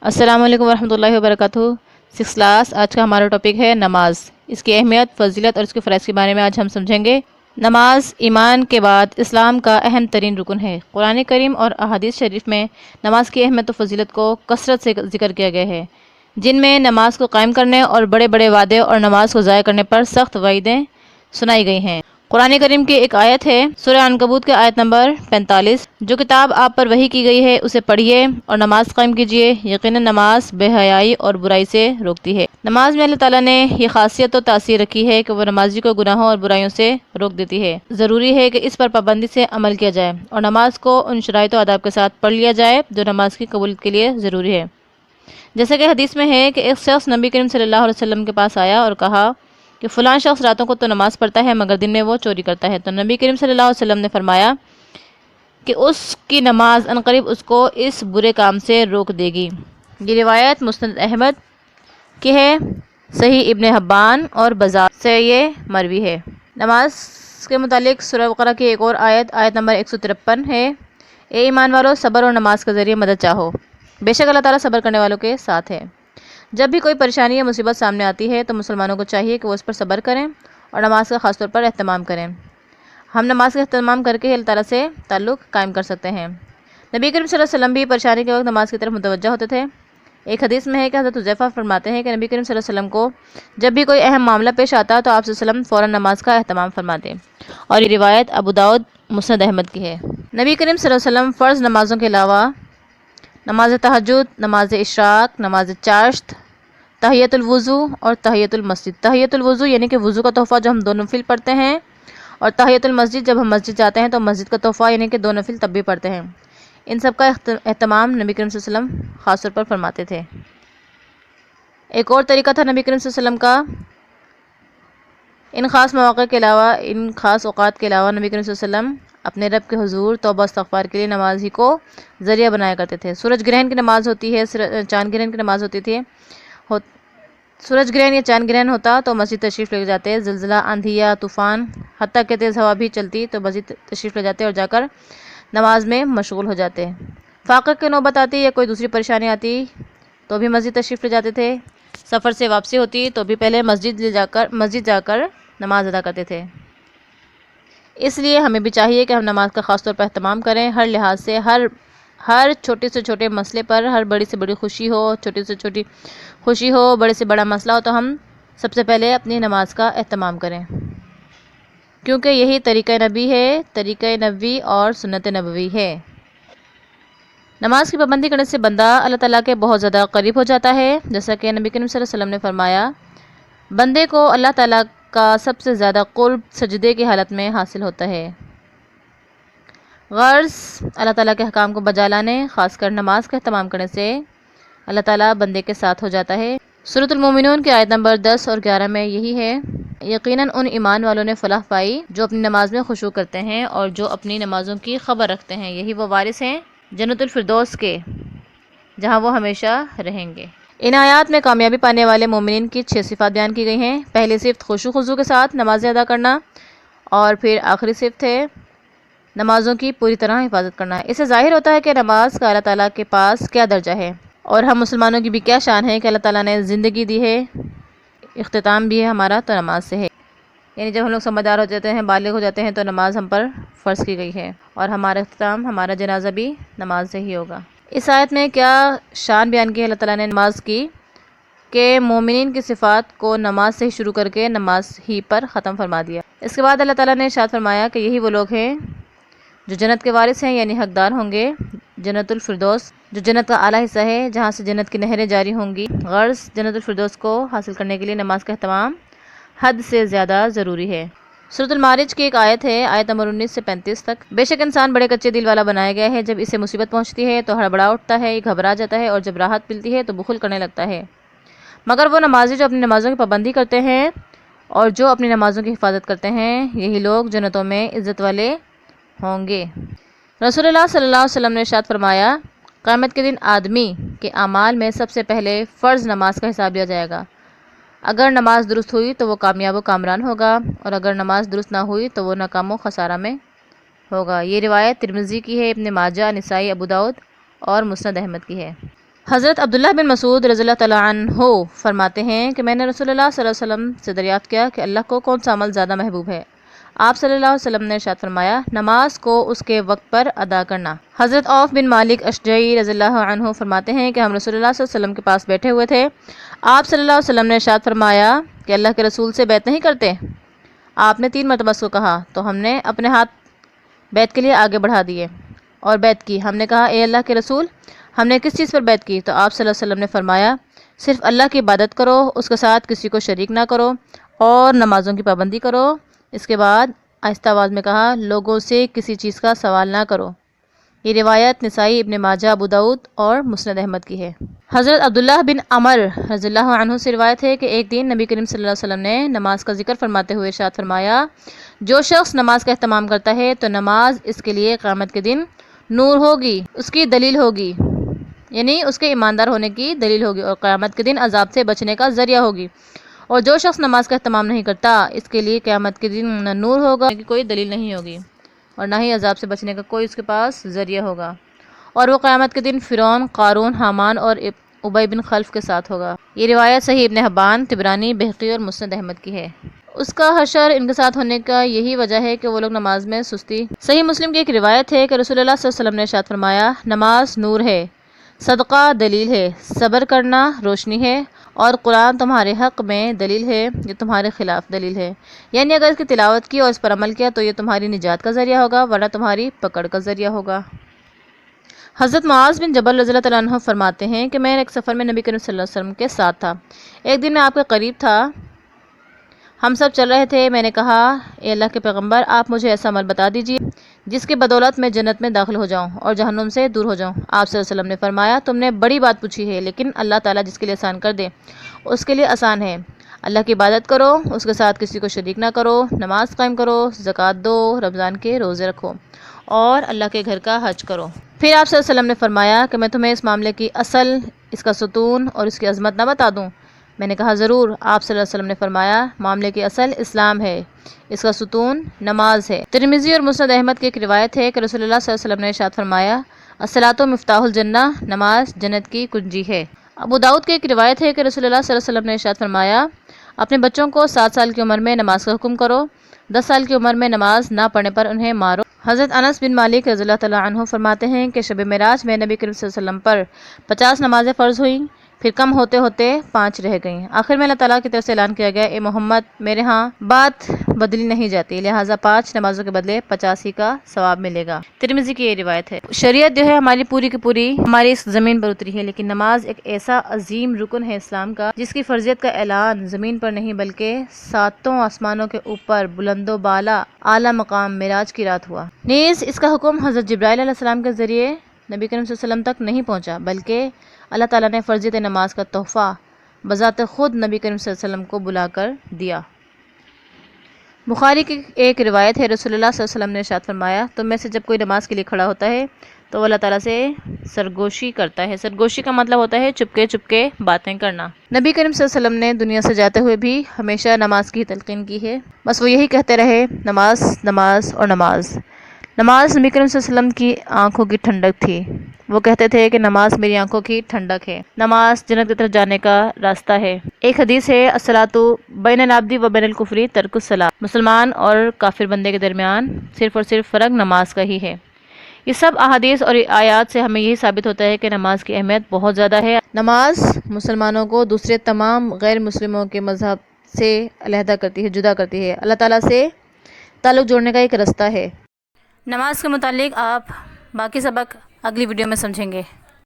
السلام علیکم ورحمۃ اللہ وبرکاتہ۔ 6 کلاس، آج کا ہمارا ٹاپک ہے نماز، اس کی اہمیت، فضیلت اور اس کے فرائض کے بارے میں آج ہم سمجھیں گے۔ نماز ایمان کے بعد اسلام کا اہم ترین رکن ہے۔ قرآن کریم اور احادیث شریف میں نماز کی اہمیت و فضیلت کو کثرت سے ذکر کیا گیا ہے، جن میں نماز کو قائم کرنے اور بڑے بڑے وعدے اور نماز کو ضائع کرنے پر سخت وعیدیں سنائی گئی ہیں۔ قرآن کریم کی ایک آیت ہے، سورہ عنکبوت کے آیت نمبر 45، جو کتاب آپ پر وحی کی گئی ہے اسے پڑھیے اور نماز قائم کیجیے، یقیناً نماز بے حیائی اور برائی سے روکتی ہے۔ نماز میں اللہ تعالیٰ نے یہ خاصیت و تاثیر رکھی ہے کہ وہ نمازی کو گناہوں اور برائیوں سے روک دیتی ہے۔ ضروری ہے کہ اس پر پابندی سے عمل کیا جائے اور نماز کو ان شرائط و آداب کے ساتھ پڑھ لیا جائے جو نماز کی قبولیت کے لیے ضروری ہے۔ جیسا کہ حدیث میں ہے کہ ایک شخص نبی کریم صلی اللہ علیہ وسلم کے پاس آیا اور کہا کہ فلاں شخص راتوں کو تو نماز پڑھتا ہے مگر دن میں وہ چوری کرتا ہے، تو نبی کریم صلی اللہ علیہ وسلم نے فرمایا کہ اس کی نماز عنقریب اس کو اس برے کام سے روک دے گی۔ یہ روایت مسند احمد کی ہے، صحیح ابن حبان اور بزار سے یہ مروی ہے۔ نماز کے متعلق سورہ بقرہ کی ایک اور آیت نمبر 153 ہے، اے ایمان والو، صبر اور نماز کے ذریعے مدد چاہو، بے شک اللہ تعالیٰ صبر کرنے والوں کے ساتھ ہے۔ جب بھی کوئی پریشانی یا مصیبت سامنے آتی ہے تو مسلمانوں کو چاہیے کہ وہ اس پر صبر کریں اور نماز کا خاص طور پر اہتمام کریں۔ ہم نماز کا اہتمام کر کے اللہ تعالیٰ سے تعلق قائم کر سکتے ہیں۔ نبی کریم صلی اللہ علیہ وسلم بھی پریشانی کے وقت نماز کی طرف متوجہ ہوتے تھے۔ ایک حدیث میں ہے کہ حضرت حذیفہ فرماتے ہیں کہ نبی کریم صلی اللہ علیہ وسلم کو جب بھی کوئی اہم معاملہ پیش آتا تو آپ صلی اللہ علیہ وسلم فوراً نماز کا اہتمام فرماتے، اور یہ روایت ابو داؤد مسند احمد کی ہے۔ نبی کریم صلی اللہ علیہ وسلم فرض نمازوں کے علاوہ نماز تہجد، نماز اشراق، نماز چاشت، تحیۃ الوضو اور تحیۃ المسجد۔ تحیۃ الوضو یعنی کہ وضو کا تحفہ جو ہم 2 نفل پڑھتے ہیں، اور تحیۃ المسجد جب ہم مسجد جاتے ہیں تو مسجد کا تحفہ یعنی کہ 2 نفل تب بھی پڑھتے ہیں۔ ان سب کا اہتمام نبی کریم صلی اللہ علیہ وسلم خاص طور پر فرماتے تھے۔ ایک اور طریقہ تھا نبی کریم صلی اللہ علیہ وسلم کا، ان خاص مواقع کے علاوہ، ان خاص اوقات کے علاوہ نبی کریم صلی اللہ علیہ وسلم اپنے رب کے حضور توبہ استغفار کے لیے نماز ہی کو ذریعہ بنایا کرتے تھے۔ سورج گرہن کی نماز ہوتی ہے، چاند گرہن کی نماز ہوتی تھی، سورج گرہن یا چاند گرہن ہوتا تو مسجد تشریف لے جاتے، زلزلہ، آندھی یا طوفان، حتیٰ کہ تیز ہوا بھی چلتی تو مسجد تشریف لے جاتے اور جا کر نماز میں مشغول ہو جاتے۔ فاقہ کی نوبت آتی یا کوئی دوسری پریشانی آتی تو بھی مسجد تشریف لے جاتے تھے۔ سفر سے واپسی ہوتی تو بھی پہلے مسجد جا کر نماز ادا کرتے تھے۔ اس لیے ہمیں بھی چاہیے کہ ہم نماز کا خاص طور پر اہتمام کریں، ہر لحاظ سے، ہر چھوٹے سے چھوٹے مسئلے پر، ہر بڑی سے بڑی خوشی ہو، چھوٹی سے چھوٹی خوشی ہو، بڑے سے بڑا مسئلہ ہو، تو ہم سب سے پہلے اپنی نماز کا اہتمام کریں، کیونکہ یہی طریقہ نبی ہے، طریقہ نبوی اور سنت نبوی ہے۔ نماز کی پابندی کرنے سے بندہ اللہ تعالیٰ کے بہت زیادہ قریب ہو جاتا ہے، جیسا کہ نبی کریم صلی اللہ علیہ وسلم نے فرمایا، بندے کو اللہ تعالیٰ کا سب سے زیادہ قرب سجدے کی حالت میں حاصل ہوتا ہے۔ غرض اللہ تعالیٰ کے حکام کو بجا لانے، خاص کر نماز کا اہتمام کرنے سے اللہ تعالیٰ بندے کے ساتھ ہو جاتا ہے۔ سورۃ المومنون کے آیت نمبر 10 اور 11 میں یہی ہے، یقیناً ان ایمان والوں نے فلاح پائی جو اپنی نماز میں خشوع کرتے ہیں اور جو اپنی نمازوں کی خبر رکھتے ہیں، یہی وہ وارث ہیں جنت الفردوس کے، جہاں وہ ہمیشہ رہیں گے۔ ان آیات میں کامیابی پانے والے مومنین کی 6 صفات بیان کی گئی ہیں۔ پہلی صفت خشوع خضوع کے ساتھ نمازیں ادا کرنا، اور پھر آخری صفت ہے نمازوں کی پوری طرح حفاظت کرنا۔ اس سے ظاہر ہوتا ہے کہ نماز کا اللہ تعالیٰ کے پاس کیا درجہ ہے، اور ہم مسلمانوں کی بھی کیا شان ہے کہ اللہ تعالیٰ نے زندگی دی ہے، اختتام بھی ہے ہمارا تو نماز سے ہے، یعنی جب ہم لوگ سمجھدار ہو جاتے ہیں، بالغ ہو جاتے ہیں تو نماز ہم پر فرض کی گئی ہے، اور ہمارا اختتام، ہمارا جنازہ بھی نماز سے ہی ہوگا۔ اس آیت میں کیا شان بیان کی ہے اللہ تعالیٰ نے نماز کی، کہ مومنین کی صفات کو نماز سے ہی شروع کر کے نماز ہی پر ختم فرما دیا۔ اس کے بعد اللہ تعالیٰ نے ارشاد فرمایا کہ یہی وہ لوگ ہیں جو جنت کے وارث ہیں، یعنی حقدار ہوں گے جنت الفردوس، جو جنت کا اعلیٰ حصہ ہے جہاں سے جنت کی نہریں جاری ہوں گی۔ غرض جنت الفردوس کو حاصل کرنے کے لیے نماز کا اہتمام حد سے زیادہ ضروری ہے۔ سورۃ المعارج کی ایک آیت ہے، آیت نمبر 19 سے 35 تک، بے شک انسان بڑے کچے دل والا بنایا گیا ہے، جب اسے مصیبت پہنچتی ہے تو ہڑبڑا اٹھتا ہے، گھبرا جاتا ہے، اور جب راحت ملتی ہے تو بخل کرنے لگتا ہے، مگر وہ نمازی جو اپنی نمازوں کی پابندی کرتے ہیں اور جو اپنی نمازوں کی حفاظت کرتے ہیں، یہی لوگ جنتوں میں عزت والے ہوں گے۔ رسول اللہ صلی اللہ علیہ وسلم نے ارشاد فرمایا، قیامت کے دن آدمی کے اعمال میں سب سے پہلے فرض نماز کا حساب لیا جائے گا۔ اگر نماز درست ہوئی تو وہ کامیاب و کامران ہوگا، اور اگر نماز درست نہ ہوئی تو وہ ناکام و خسارہ میں ہوگا۔ یہ روایت ترمذی کی ہے، ابن ماجہ، نسائی، ابو داؤد اور مسند احمد کی ہے۔ حضرت عبداللہ بن مسعود رضی اللہ تعالیٰ عنہ فرماتے ہیں کہ میں نے رسول اللہ صلی اللہ علیہ وسلم سے دریافت کیا کہ اللہ کو کون سا عمل زیادہ محبوب ہے۔ آپ صلی اللہ علیہ وسلم نے ارشاد فرمایا، نماز کو اس کے وقت پر ادا کرنا۔ حضرت عوف بن مالک اشجعی رضی اللہ عنہ فرماتے ہیں کہ ہم رسول اللہ صلی اللہ علیہ وسلم کے پاس بیٹھے ہوئے تھے۔ آپ صلی اللہ علیہ وسلم نے ارشاد فرمایا کہ اللہ کے رسول سے بیعت نہیں کرتے؟ آپ نے 3 مرتبہ اس کو کہا تو ہم نے اپنے ہاتھ بیعت کے لیے آگے بڑھا دیے اور بیعت کی۔ ہم نے کہا، اے اللہ کے رسول، ہم نے کس چیز پر بیعت کی؟ تو آپ صلی اللہ علیہ وسلم نے فرمایا، صرف اللہ کی عبادت کرو، اس کے ساتھ کسی کو شریک نہ کرو اور نمازوں کی پابندی کرو۔ اس کے بعد آہستہ آواز میں کہا، لوگوں سے کسی چیز کا سوال نہ کرو۔ یہ روایت نسائی، ابن ماجہ، ابو داؤد اور مسند احمد کی ہے۔ حضرت عبداللہ بن عمر رضی اللہ عنہ سے روایت ہے کہ ایک دن نبی کریم صلی اللہ علیہ وسلم نے نماز کا ذکر فرماتے ہوئے ارشاد فرمایا، جو شخص نماز کا اہتمام کرتا ہے تو نماز اس کے لیے قیامت کے دن نور ہوگی، اس کی دلیل ہوگی، یعنی اس کے ایماندار ہونے کی دلیل ہوگی، اور قیامت کے دن عذاب سے بچنے کا ذریعہ ہوگی۔ اور جو شخص نماز کا اہتمام نہیں کرتا، اس کے لیے قیامت کے دن نہ نور ہوگا کہ کوئی دلیل نہیں ہوگی، اور نہ ہی عذاب سے بچنے کا کوئی اس کے پاس ذریعہ ہوگا، اور وہ قیامت کے دن فرعون، قارون، حامان اور ابی بن خلف کے ساتھ ہوگا۔ یہ روایت صحیح ابن حبان، طبرانی، بہقی اور مسند احمد کی ہے۔ اس کا حشر ان کے ساتھ ہونے کا یہی وجہ ہے کہ وہ لوگ نماز میں سستی۔ صحیح مسلم کی ایک روایت ہے کہ رسول اللہ صلی اللہ علیہ وسلم نے ارشاد فرمایا، نماز نور ہے، صدقہ دلیل ہے، صبر کرنا روشنی ہے، اور قرآن تمہارے حق میں دلیل ہے، یہ تمہارے خلاف دلیل ہے۔ یعنی اگر اس کی تلاوت کی اور اس پر عمل کیا تو یہ تمہاری نجات کا ذریعہ ہوگا، ورنہ تمہاری پکڑ کا ذریعہ ہوگا۔ حضرت معاذ بن جبل رضی اللہ تعالیٰ عنہ فرماتے ہیں کہ میں ایک سفر میں نبی کریم صلی اللہ علیہ وسلم کے ساتھ تھا۔ ایک دن میں آپ کے قریب تھا، ہم سب چل رہے تھے۔ میں نے کہا، اے اللہ کے پیغمبر، آپ مجھے ایسا عمل بتا دیجیے جس کی بدولت میں جنت میں داخل ہو جاؤں اور جہنم سے دور ہو جاؤں۔ آپ صلی اللہ علیہ وسلم نے فرمایا، تم نے بڑی بات پوچھی ہے، لیکن اللہ تعالیٰ جس کے لیے آسان کر دے اس کے لیے آسان ہے۔ اللہ کی عبادت کرو، اس کے ساتھ کسی کو شریک نہ کرو، نماز قائم کرو، زکوٰۃ دو، رمضان کے روزے رکھو، اور اللہ کے گھر کا حج کرو۔ پھر آپ صلی اللہ علیہ وسلم نے فرمایا کہ میں تمہیں اس معاملے کی اصل، اس کا ستون اور اس کی عظمت نہ بتا دوں؟ میں نے کہا، ضرور۔ آپ صلی اللہ علیہ وسلم نے فرمایا، معاملے کی اصل اسلام ہے، اس کا ستون نماز ہے۔ ترمذی اور مسند احمد کی ایک روایت ہے کہ رسول اللہ صلی اللہ علیہ وسلم نے ارشاد فرمایا، الصلاۃ مفتاح الجنہ، نماز جنت کی کنجی ہے۔ ابو داؤد کی ایک روایت ہے کہ رسول اللہ صلی اللہ علیہ وسلم نے ارشاد فرمایا، اپنے بچوں کو 7 سال کی عمر میں نماز کا حکم کرو، 10 سال کی عمر میں نماز نہ پڑھنے پر انہیں مارو۔ حضرت انس بن مالک رضی اللہ تعالیٰ عنہ فرماتے ہیں کہ شب معراج میں نبی کریم صلی اللہ علیہ وسلم پر 50 نمازیں فرض ہوئیں، پھر کم ہوتے ہوتے 5 رہ گئیں۔ آخر میں اللہ تعالیٰ کی طرف سے اعلان کیا گیا، اے محمد، میرے ہاں بات بدلی نہیں جاتی، لہٰذا 5 نمازوں کے بدلے 50 ہی کا ثواب ملے گا۔ ترمذی کی یہ روایت ہے۔ شریعت جو ہے ہماری پوری کی پوری ہماری اس زمین پر اتری ہے، لیکن نماز ایک ایسا عظیم رکن ہے اسلام کا جس کی فرضیت کا اعلان زمین پر نہیں بلکہ 7 آسمانوں کے اوپر بلند و بالا اعلیٰ مقام معراج کی رات ہوا۔ نیز اس کا حکم حضرت جبرائیل علیہ السلام کے ذریعے نبی کریم صلی اللہ علیہ وسلم تک نہیں پہنچا، بلکہ اللہ تعالیٰ نے فرضیت نماز کا تحفہ بذات خود نبی کریم صلی اللہ علیہ وسلم کو بلا کر دیا۔ بخاری کی ایک روایت ہے، رسول اللہ صلی اللہ علیہ وسلم نے ارشاد فرمایا، تم میں سے جب کوئی نماز کے لیے کھڑا ہوتا ہے تو وہ اللہ تعالیٰ سے سرگوشی کرتا ہے۔ سرگوشی کا مطلب ہوتا ہے چپکے چپکے باتیں کرنا۔ نبی کریم صلی اللہ علیہ وسلم نے دنیا سے جاتے ہوئے بھی ہمیشہ نماز کی تلقین کی ہے، بس وہ یہی کہتے رہے، نماز، نماز اور نماز۔ نماز نبی کریم صلی اللہ علیہ وسلم کی آنکھوں کی ٹھنڈک تھی۔ وہ کہتے تھے کہ نماز میری آنکھوں کی ٹھنڈک ہے، نماز جنت کی طرف جانے کا راستہ ہے۔ ایک حدیث ہے، الصلاۃ بین العبد و بین الکفر ترک الصلاۃ، مسلمان اور کافر بندے کے درمیان صرف اور صرف فرق نماز کا ہی ہے۔ یہ سب احادیث اور آیات سے ہمیں یہی ثابت ہوتا ہے کہ نماز کی اہمیت بہت زیادہ ہے۔ نماز مسلمانوں کو دوسرے تمام غیر مسلموں کے مذہب سے علیحدہ کرتی ہے، جدا کرتی ہے، اللہ تعالیٰ سے تعلق جوڑنے کا ایک راستہ ہے۔ نماز کے متعلق آپ باقی سبق اگلی ویڈیو میں سمجھیں گے۔